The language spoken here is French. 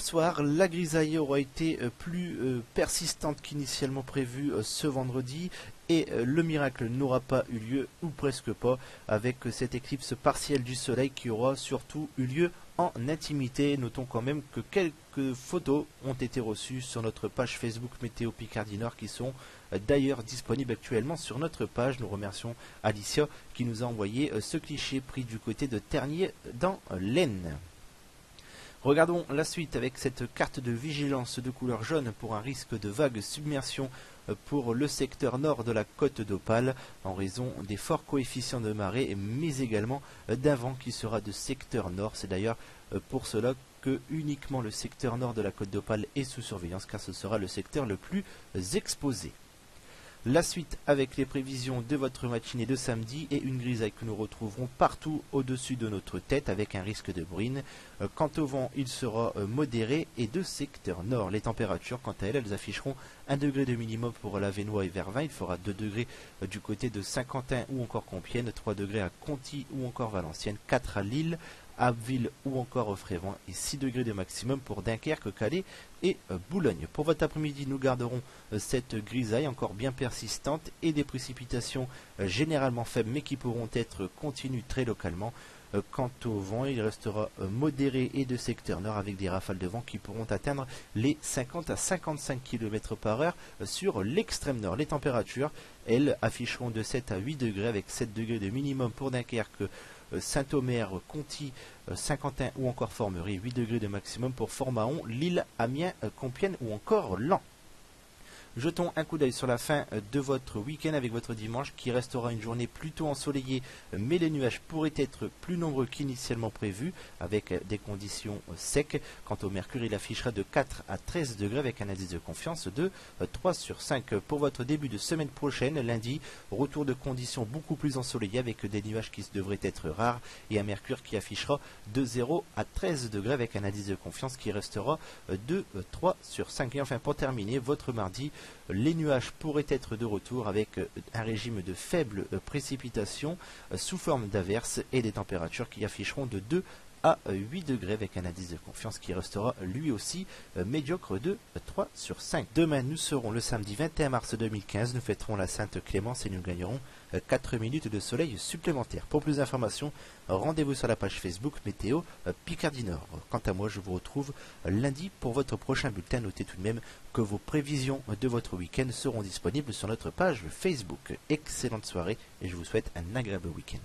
Bonsoir, la grisaille aura été plus persistante qu'initialement prévu ce vendredi et le miracle n'aura pas eu lieu, ou presque pas, avec cette éclipse partielle du soleil qui aura surtout eu lieu en intimité. Notons quand même que quelques photos ont été reçues sur notre page Facebook Météo Picardie Nord qui sont d'ailleurs disponibles actuellement sur notre page. Nous remercions Alicia qui nous a envoyé ce cliché pris du côté de Ternier dans l'Aisne. Regardons la suite avec cette carte de vigilance de couleur jaune pour un risque de vague submersion pour le secteur nord de la côte d'Opale en raison des forts coefficients de marée mais également d'un vent qui sera de secteur nord. C'est d'ailleurs pour cela que uniquement le secteur nord de la côte d'Opale est sous surveillance car ce sera le secteur le plus exposé. La suite avec les prévisions de votre matinée de samedi et une grisaille que nous retrouverons partout au-dessus de notre tête avec un risque de bruine. Quant au vent, il sera modéré et de secteur nord. Les températures, quant à elles afficheront 1 degré de minimum pour la Vénois et Vervins. Il fera 2 degrés du côté de Saint-Quentin ou encore Compiègne, 3 degrés à Conty ou encore Valenciennes, 4 à Lille, Abbeville ou encore Frévent et 6 degrés de maximum pour Dunkerque, Calais et Boulogne. Pour votre après-midi, nous garderons cette grisaille encore bien persistante et des précipitations généralement faibles mais qui pourront être continues très localement. Quant au vent, il restera modéré et de secteur nord avec des rafales de vent qui pourront atteindre les 50 à 55 km par heure sur l'extrême nord. Les températures, elles, afficheront de 7 à 8 degrés avec 7 degrés de minimum pour Dunkerque, Saint-Omer, Conty, Saint-Quentin ou encore Formerie, 8 degrés de maximum pour Fort-Mahon, Lille, Amiens, Compiègne ou encore Laon. Jetons un coup d'œil sur la fin de votre week-end avec votre dimanche qui restera une journée plutôt ensoleillée mais les nuages pourraient être plus nombreux qu'initialement prévu avec des conditions secs. Quant au mercure, il affichera de 4 à 13 degrés avec un indice de confiance de 3 sur 5. Pour votre début de semaine prochaine, lundi, retour de conditions beaucoup plus ensoleillées avec des nuages qui devraient être rares et un mercure qui affichera de 0 à 13 degrés avec un indice de confiance qui restera de 3 sur 5. Et enfin pour terminer, votre mardi, les nuages pourraient être de retour avec un régime de faibles précipitations sous forme d'averses et des températures qui afficheront de 2 à 8 degrés avec un indice de confiance qui restera lui aussi médiocre de 3 sur 5. Demain nous serons le samedi 21 mars 2015, nous fêterons la Sainte Clémence et nous gagnerons 4 minutes de soleil supplémentaires. Pour plus d'informations, rendez-vous sur la page Facebook Météo Picardie Nord. Quant à moi, je vous retrouve lundi pour votre prochain bulletin. Notez tout de même que vos prévisions de votre week-end seront disponibles sur notre page Facebook. Excellente soirée et je vous souhaite un agréable week-end.